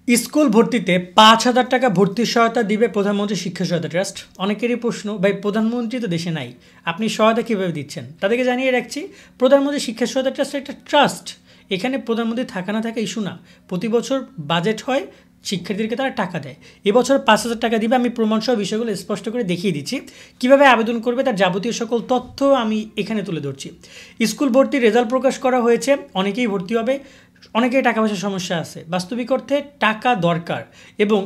School ভর্তিতে ৫,০০০ টাকা ভর্তির সহায়তা দিবে প্রধানমন্ত্রী শিক্ষা সহায়তা ট্রাস্ট। অনেকেরই প্রশ্ন, ভাই প্রধানমন্ত্রী তো দেশে নাই, আপনি সহায়তা কীভাবে দিচ্ছেন? তাদেরকে জানিয়ে রাখছি, প্রধানমন্ত্রী শিক্ষা সহায়তা ট্রাস্ট একটা ট্রাস্ট। এখানে প্রধানমন্ত্রী থাকা না থাকা ইস্যু না। প্রতি বছর বাজেট হয়, শিক্ষার্থীদেরকে তারা টাকা দেয়। এবছর ৫,০০০ টাকা দিবে। আমি প্রমাণসহ বিষয়গুলো স্পষ্ট করে দেখিয়ে দিচ্ছি। কীভাবে আবেদন করবে তার যাবতীয় সকল তথ্য আমি এখানে তুলে ধরছি। স্কুল ভর্তির রেজাল্ট প্রকাশ করা হয়েছে, অনেকেই ভর্তি হবে, অনেকেই টাকা পয়সার সমস্যা আছে। বাস্তবিক অর্থে টাকা দরকার এবং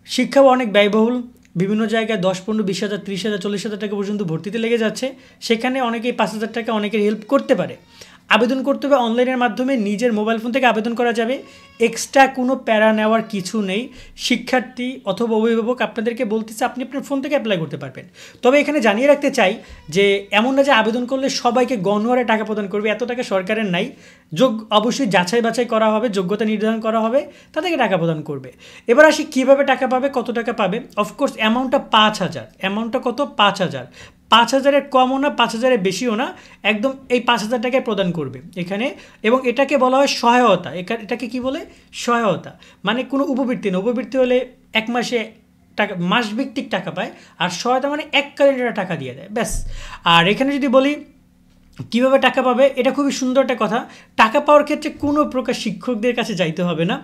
শিক্ষাও অনেক ব্যয়বহুল। বিভিন্ন জায়গায় ১০, ১৫, ২০,০০০, ৩০,০০০, ৪০,০০০ টাকা পর্যন্ত ভর্তিতে লেগে যাচ্ছে। সেখানে অনেকেই ৫,০০০ টাকা অনেকের হেল্প করতে পারে। আবেদন করতে হবে অনলাইনের মাধ্যমে, নিজের মোবাইল ফোন থেকে আবেদন করা যাবে। এক্সট্রা কোনো প্যারা নেওয়ার কিছু নেই। শিক্ষার্থী অথবা অভিভাবক আপনাদেরকে বলতেছে আপনি আপনার ফোন থেকে অ্যাপ্লাই করতে পারবেন। তবে এখানে জানিয়ে রাখতে চাই যে এমন না যে আবেদন করলে সবাইকে গণহারে টাকা প্রদান করবে, এত টাকা সরকারের নাই। অবশ্যই যাচাই বাছাই করা হবে, যোগ্যতা নির্ধারণ করা হবে, তাদেরকে টাকা প্রদান করবে। এবার আসি কীভাবে টাকা পাবে, কত টাকা পাবে। অফকোর্স অ্যামাউন্টটা ৫,০০০। অ্যামাউন্টটা কত? ৫,০০০। ৫,০০০-এর কমও না, ৫,০০০-এর বেশিও না, একদম এই ৫,০০০ টাকায় প্রদান করবে এখানে। এবং এটাকে বলা হয় সহায়তা। এটাকে কি বলে? সহায়তা। মানে কোনো উপবৃত্তি না। উপবৃত্তি হলে এক মাসে টাকা, মাসভিত্তিক টাকা পায়, আর সহায়তা মানে এককালীন টাকা দিয়ে দেয়, ব্যাস। আর এখানে যদি বলি কীভাবে টাকা পাবে, এটা খুবই সুন্দর একটা কথা। টাকা পাওয়ার ক্ষেত্রে কোনো প্রকার শিক্ষকদের কাছে যাইতে হবে না।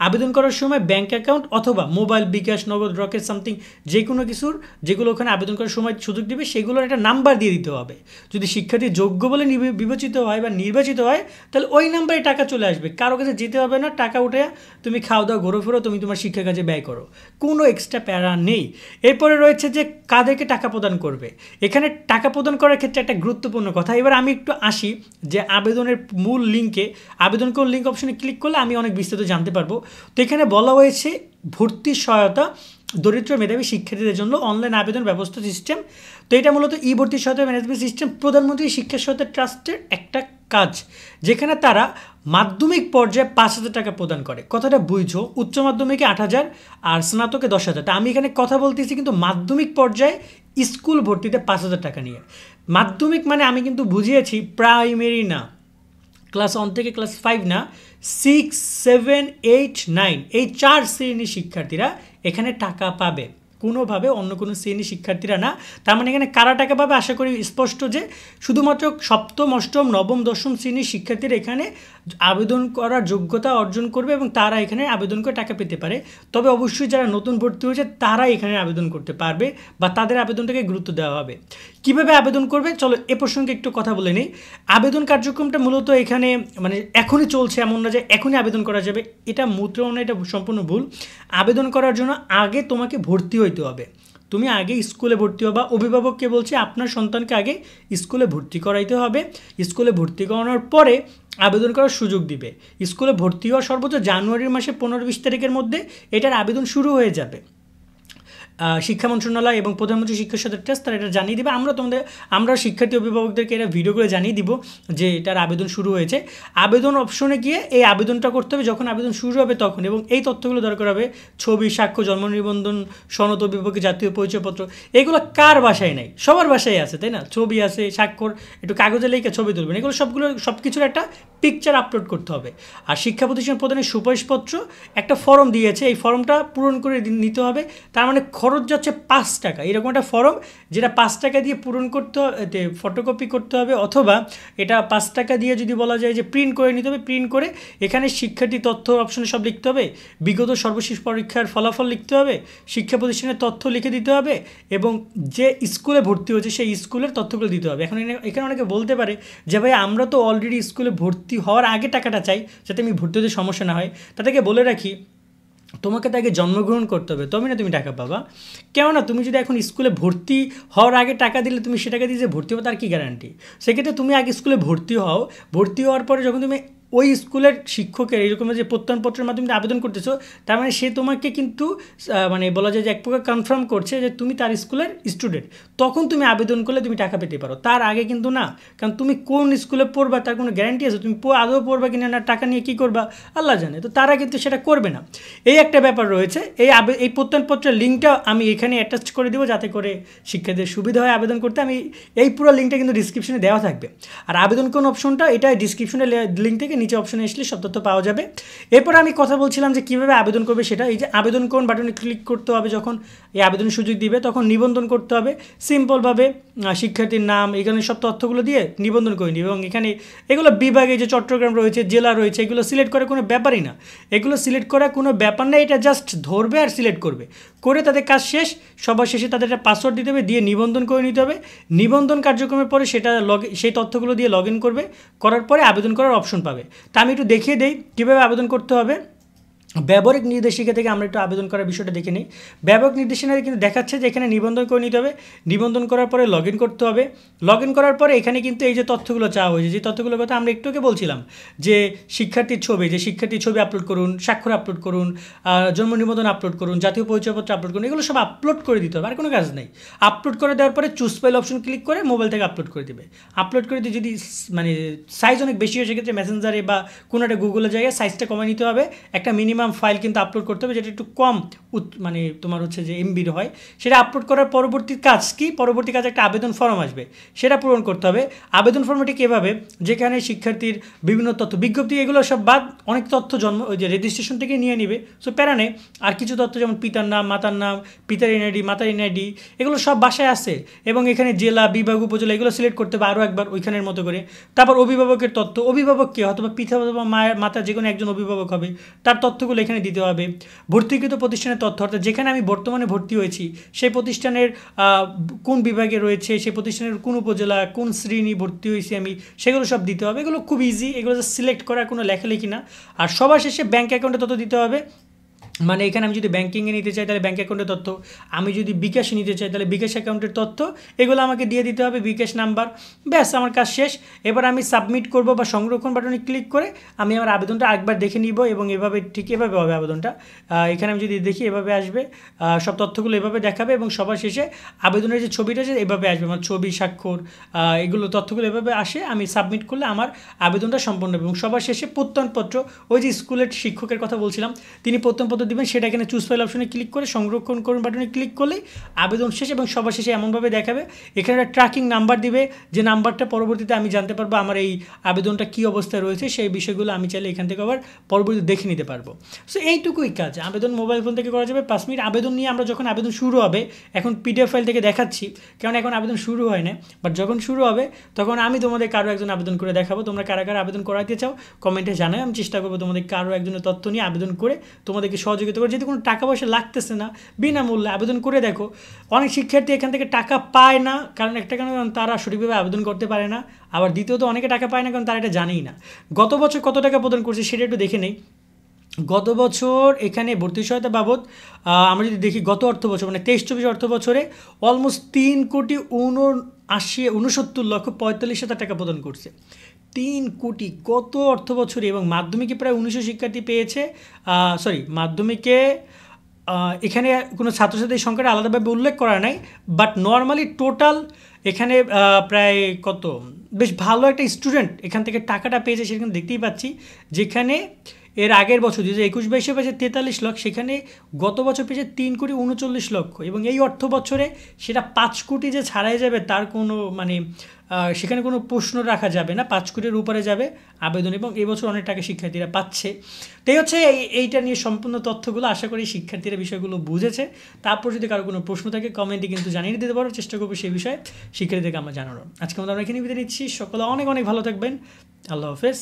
আবেদন করার সময় ব্যাঙ্ক অ্যাকাউন্ট অথবা মোবাইল, বিকাশ, নগদ, রকেট, সামথিং যে কোনো কিছুর যেগুলো ওখানে আবেদন করার সময় সুযোগ দেবে, সেগুলোর একটা নাম্বার দিয়ে দিতে হবে। যদি শিক্ষার্থী যোগ্য বলে বিবেচিত হয় বা নির্বাচিত হয়, তাহলে ওই নাম্বারে টাকা চলে আসবে। কারো কাছে যেতে হবে না। টাকা উঠে তুমি খাওয়া দাওয়া, ঘোরো ফেরো, তুমি তোমার শিক্ষার কাজে ব্যয় করো, কোনো এক্সট্রা প্যারা নেই। এরপরে রয়েছে যে কাদেরকে টাকা প্রদান করবে। এখানে টাকা প্রদান করার ক্ষেত্রে একটা গুরুত্বপূর্ণ কথা। এবার আমি একটু আসি যে আবেদনের মূল লিঙ্কে, আবেদন কোন লিঙ্ক অপশনে ক্লিক করলে আমি অনেক বিস্তারিত জানতে পারবো। তো এখানে বলা হয়েছে ভর্তি সহায়তা দরিদ্র মেধাবী শিক্ষার্থীদের জন্য অনলাইন আবেদন ব্যবস্থা সিস্টেম। তো এটা মূলত ভর্তি সহায়তা ম্যানেজমেন্ট সিস্টেম প্রধানমন্ত্রী শিক্ষা সহায়তা ট্রাস্টের একটা কাজ, যেখানে তারা মাধ্যমিক পর্যায়ে ৫,০০০ টাকা প্রদান করে। কথাটা বুঝো, উচ্চ মাধ্যমিকে ৮,০০০ আর স্নাতকে ১০,০০০। আমি এখানে কথা বলতেছি কিন্তু মাধ্যমিক পর্যায়ে স্কুল ভর্তিতে ৫,০০০ টাকা নিয়ে। মাধ্যমিক মানে আমি কিন্তু বুঝিয়েছি প্রাইমারি না, ক্লাস 1 থেকে ক্লাস 5 না, 6, 7, 8, 9 এই 4 শ্রেণীর শিক্ষার্থীরা এখানে টাকা পাবে, কোনোভাবে অন্য কোনো শ্রেণীর শিক্ষার্থীরা না। তার মানে এখানে কারা টাকা পাবে? আশা করি স্পষ্ট যে শুধুমাত্র সপ্তম, অষ্টম, নবম, দশম শ্রেণীর শিক্ষার্থীরা এখানে আবেদন করার যোগ্যতা অর্জন করবে এবং তারা এখানে আবেদন করে টাকা পেতে পারে। তবে অবশ্যই যারা নতুন ভর্তি হয়েছে তারা এখানে আবেদন করতে পারবে বা তাদের আবেদনটাকে গুরুত্ব দেওয়া হবে। কীভাবে আবেদন করবে চলো এ প্রসঙ্গে একটু কথা বলে নিই। আবেদন কার্যক্রমটা মূলত এখানে মানে এখনই চলছে, এমন না যে এখনই আবেদন করা যাবে, এটা মুদ্রণ, এটা সম্পূর্ণ ভুল। আবেদন করার জন্য আগে তোমাকে ভর্তি হইতে হবে। তুমি আগে স্কুলে ভর্তি হবা। অভিভাবককে বলছি আপনার সন্তানকে আগে স্কুলে ভর্তি করাইতে হবে। স্কুলে ভর্তি করানোর পরে আবেদন করার সুযোগ দিবে। স্কুলে ভর্তি হওয়ার সর্বোচ্চ জানুয়ারির মাসে 15-20 তারিখের মধ্যে এটার আবেদন শুরু হয়ে যাবে। শিক্ষা মন্ত্রণালয় এবং প্রধানমন্ত্রী শিক্ষা সহায়তা ট্রাস্ট তারা এটা জানিয়ে দেবে। আমরা শিক্ষার্থী অভিভাবকদেরকে এটা ভিডিও করে জানিয়ে দিব যে এটার আবেদন শুরু হয়েছে। আবেদন অপশনে গিয়ে এই আবেদনটা করতে হবে যখন আবেদন শুরু হবে তখন, এবং এই তথ্যগুলো দরকার হবে ছবি, সাক্ষ্য, জন্ম নিবন্ধন, সনদ, অভিভাবকের জাতীয় পরিচয়পত্র। এগুলো কার বাসায় নাই? সবার বাসায় আছে, তাই না? ছবি আছে, স্বাক্ষর, একটু কাগজে লিখে ছবি তুলবেন, এগুলো সব কিছুর একটা পিকচার আপলোড করতে হবে। আর শিক্ষা প্রতিষ্ঠান প্রদানের সুপারিশপত্র একটা ফর্ম দিয়েছে, এই ফর্মটা পূরণ করে নিতে হবে। তার মানে খরচ যাচ্ছে 5 টাকা। এরকম একটা ফর্ম যেটা 5 টাকা দিয়ে পূরণ করতে হবে, ফটোকপি করতে হবে, অথবা এটা 5 টাকা দিয়ে যদি বলা যায় যে প্রিন্ট করে নিতে হবে, প্রিন্ট করে এখানে শিক্ষার্থী তথ্য অপশনে সব লিখতে হবে, বিগত সর্বশেষ পরীক্ষার ফলাফল লিখতে হবে, শিক্ষা প্রতিষ্ঠানের তথ্য লিখে দিতে হবে, এবং যে স্কুলে ভর্তি হয়েছে সেই স্কুলের তথ্যগুলো দিতে হবে। এখানে অনেকে বলতে পারে যে ভাই আমরা তো অলরেডি স্কুলে ভর্তি হওয়ার আগে টাকাটা চাই যাতে আমি ভর্তি হতে সমস্যা না হয়। তাদেরকে বলে রাখি তোমাকে তো আগে জন্মগ্রহণ করতে হবে, তবে না তুমি টাকা পাবা। কেননা তুমি যদি এখন স্কুলে ভর্তি হওয়ার আগে টাকা দিলে তুমি সে টাকা দিয়ে যে ভর্তি হবে তার কী গ্যারান্টি? সেক্ষেত্রে তুমি আগে স্কুলে ভর্তি হও। ভর্তি হওয়ার পরে যখন তুমি ওই স্কুলের শিক্ষকের এরকম যে প্রত্যয়নপত্রের মাধ্যমে আবেদন করতেছো, তার মানে সে তোমাকে কিন্তু মানে বলা যায় যে এক প্রকার কনফার্ম করছে যে তুমি তার স্কুলের স্টুডেন্ট। তখন তুমি আবেদন করলে তুমি টাকা পেতে পারো, তার আগে কিন্তু না। কারণ তুমি কোন স্কুলে পড়বা তার কোনো গ্যারান্টি আছে? তুমি আদৌ পড়বা কিনা, না টাকা নিয়ে কী করবা আল্লাহ জানে। তো তারা কিন্তু সেটা করবে না, এই একটা ব্যাপার রয়েছে। এই প্রত্যয়নপত্রের লিঙ্কটা আমি এখানে অ্যাটাচ করে দেবো যাতে করে শিক্ষার্থীদের সুবিধা হয় আবেদন করতে। আমি এই পুরো লিঙ্কটা কিন্তু ডিসক্রিপশনে দেওয়া থাকবে। আর আবেদন কোন অপশনটা এটা ডিসক্রিপশনের লিঙ্ক থেকে নিচে অপশনে আসলে সব তথ্য পাওয়া যাবে। এরপর আমি কথা বলছিলাম যে কীভাবে আবেদন করবে সেটা। এই যে আবেদন করুন বাটনে ক্লিক করতে হবে, যখন এই আবেদনের সুযোগ দিবে তখন নিবন্ধন করতে হবে সিম্পলভাবে। শিক্ষার্থীর নাম এখানে সব তথ্যগুলো দিয়ে নিবন্ধন করে নিবে এবং এখানে এগুলো বিভাগে যে চট্টগ্রাম রয়েছে, জেলা রয়েছে, এগুলো সিলেক্ট করার কোনো ব্যাপারই না। এগুলো সিলেক্ট করার কোনো ব্যাপার না, এটা জাস্ট ধরবে আর সিলেক্ট করবে, করে তাদের কাজ শেষ। সবার শেষে তাদের একটা পাসওয়ার্ড দিতে হবে, দিয়ে নিবন্ধন করে নিতে হবে। নিবন্ধন কার্যক্রমের পরে সেটা সেই তথ্যগুলো দিয়ে লগ ইন করবে, করার পরে আবেদন করার অপশন পাবে। তা আমি একটু দেখিয়ে দিই কীভাবে আবেদন করতে হবে। ব্যবহারিক নির্দেশিকা থেকে আমরা একটু আবেদন করার বিষয়টা দেখে নিই। ব্যবহারিক নির্দেশিকায় কিন্তু দেখাচ্ছে যে এখানে নিবন্ধন করে নিতে হবে, নিবন্ধন করার পরে লগ ইন করতে হবে। লগ ইন করার পরে এখানে কিন্তু এই যে তথ্যগুলো চাওয়া হয়েছে, যে তথ্যগুলোর কথা আমরা একটু আগে বলছিলাম, যে শিক্ষার্থীর ছবি আপলোড করুন, স্বাক্ষর আপলোড করুন, জন্ম নিবন্ধন আপলোড করুন, জাতীয় পরিচয়পত্র আপলোড করুন, এগুলো সব আপলোড করে দিতে হবে, আর কোনো কাজ নেই। আপলোড করে দেওয়ার পরে চুজ ফাইল অপশন ক্লিক করে মোবাইল থেকে আপলোড করে দেবে। আপলোড করে দিয়ে যদি মানে সাইজ অনেক বেশি হয় সেক্ষেত্রে মেসেঞ্জারে বা কোনো একটা গুগলের জায়গায় সাইজটা কমে নিতে হবে। একটা মিনিমাম ফাইল কিন্তু আপলোড করতে হবে, যেটা একটু কম মানে তোমার হচ্ছে যে এমবির হয়। সেটা আপলোড করার পরবর্তী কাজ কি, পরবর্তী কাজ একটা আবেদন ফর্ম আসবে, সেটা পূরণ করতে হবে। আবেদন ফর্মটি কীভাবে, যেখানে শিক্ষার্থীর বিভিন্ন তথ্য, বিজ্ঞপ্তি, এগুলো সব বাদ অনেক তথ্য ওই যে রেজিস্ট্রেশন থেকে নিয়ে নিবে। সো প্যারা নেই, আর কিছু তথ্য যেমন পিতার নাম, মাতার নাম, পিতার এনআইডি, মাতার এনআইডি, এগুলো সব বাসায় আছে। এবং এখানে জেলা, বিভাগ, উপজেলা এগুলো সিলেক্ট করতে হবে আরও একবার ওইখানের মতো করে। তারপর অভিভাবকের তথ্য, অভিভাবক কে, অথবা পিতা অথবা মায়ের মাতা যে কোনো একজন অভিভাবক হবে, তার তথ্যগুলো এখানে দিতে হবে। ভর্তিকৃত প্রতিষ্ঠানের তথ্য, অর্থাৎ যেখানে আমি বর্তমানে ভর্তি হয়েছি সেই প্রতিষ্ঠানের কোন বিভাগে রয়েছে, সেই প্রতিষ্ঠানের কোন উপজেলা, কোন শ্রেণী ভর্তি হয়েছি আমি, সেগুলো সব দিতে হবে। এগুলো খুব ইজি, এগুলো সিলেক্ট করার কোনো লেখালেখি না। আর সবার শেষে ব্যাঙ্ক অ্যাকাউন্টে তথ্য দিতে হবে। মানে এখানে আমি যদি ব্যাঙ্কিংয়ে নিতে চাই তাহলে ব্যাঙ্ক অ্যাকাউন্টের তথ্য, আমি যদি বিকাশে নিতে চাই তাহলে বিকাশ অ্যাকাউন্টের তথ্য, এগুলো আমাকে দিয়ে দিতে হবে, বিকাশ নাম্বার। ব্যাস, আমার কাজ শেষ। এবার আমি সাবমিট করব বা সংরক্ষণ বাটনে ক্লিক করে আমি আমার আবেদনটা একবার দেখে নিব এবং এভাবে ঠিক এভাবে হবে আবেদনটা। এখানে আমি যদি দেখি এভাবে আসবে, সব তথ্যগুলো এভাবে দেখাবে এবং সবার শেষে আবেদনের যে ছবিটা আছে এভাবে আসবে, আমার ছবি, স্বাক্ষর, এগুলো তথ্যগুলো এভাবে আসে। আমি সাবমিট করলে আমার আবেদনটা সম্পন্ন হবে এবং সবার শেষে প্রত্যয়নপত্র, ওই যে স্কুলের শিক্ষকের কথা বলছিলাম, তিনি প্রত্যয়নপত্র দিবেন, সেটা এখানে চুজ ফাইল অপশনে ক্লিক করে সংরক্ষণ করুন বাটনে ক্লিক করলেই আবেদন শেষ। এবং সবার শেষে এমনভাবে দেখাবে, এখানে একটা ট্র্যাকিং নাম্বার দিবে, যে নাম্বারটা পরবর্তীতে আমি জানতে পারবো আমার এই আবেদনটা কী অবস্থায় রয়েছে, সেই বিষয়গুলো আমি চাইলে এখান থেকে আবার পরবর্তীতে দেখে নিতে পারবো। সো এইটুকুই কাজ, আবেদন মোবাইল ফোন থেকে করা যাবে 5 মিনিট। আবেদন নিয়ে আমরা যখন আবেদন শুরু হবে, এখন পিডিএফ ফাইল থেকে দেখাচ্ছি কারণ এখন আবেদন শুরু হয় না, বাট যখন শুরু হবে তখন আমি তোমাদের কারো একজন আবেদন করে দেখাবো। তোমরা কারা কারা আবেদন করাতে চাও কমেন্টে জানাই, আমি চেষ্টা করবো তোমাদের কারো একজনের তথ্য নিয়ে আবেদন করে তোমাদেরকে সহযোগিতা করে। যেহেতু কোনো টাকা পয়সা লাগতেছে না, বিনামূল্যে আবেদন করে দেখো। অনেক শিক্ষার্থী এখান থেকে টাকা পায় না, কারণ একটা কারণ তারা সঠিকভাবে আবেদন করতে পারে না, আবার দ্বিতীয়ত অনেকে টাকা পায় না কারণ তারা এটা জানেই না। গত বছর কত টাকা প্রদান করছে সেটা একটু দেখে নেই। গত বছর এখানে ভর্তি সহায়তা বাবদ আমরা যদি দেখি, গত অর্থ বছর মানে 23-24 অর্থ বছরে অলমোস্ট 3,69,69,45,000 টাকা প্রদান করছে। 3 কোটি গত অর্থ বছরে। এবং মাধ্যমিকে প্রায় 1900 শিক্ষার্থী পেয়েছে। মাধ্যমিকে এখানে কোনো ছাত্রছাত্রীর সংখ্যাটা আলাদাভাবে উল্লেখ করা নাই, বাট নর্মালি টোটাল এখানে প্রায় কত বেশ ভালো একটা স্টুডেন্ট এখান থেকে টাকাটা পেয়েছে সেখানে দেখতেই পাচ্ছি। যেখানে এর আগের বছর 2021-22 পেয়েছে 43 লাখ, সেখানে গত বছর পেয়েছে 3,39,00,000। এবং এই অর্থ বছরে সেটা 5 কোটি যে ছাড়াই যাবে তার কোনো মানে সেখানে কোনো প্রশ্ন রাখা যাবে না, 5 কোটির উপরে যাবে আবেদন। এবং এই বছর অনেক টাকা শিক্ষার্থীরা পাচ্ছে। তাই হচ্ছে এইটা নিয়ে সম্পূর্ণ তথ্যগুলো, আশা করি শিক্ষার্থীরা বিষয়গুলো বুঝেছে। তারপর যদি কারো কোনো প্রশ্ন থাকে কমেন্টে কিন্তু জানিয়ে দিতে পারো, চেষ্টা করবো সেই বিষয়ে শিক্ষার্থীদেরকে আমরা জানানোর। আজকে আমরা এখানে বিদায় নিচ্ছি, সকলে অনেক অনেক ভালো থাকবেন, আল্লাহ হাফেজ।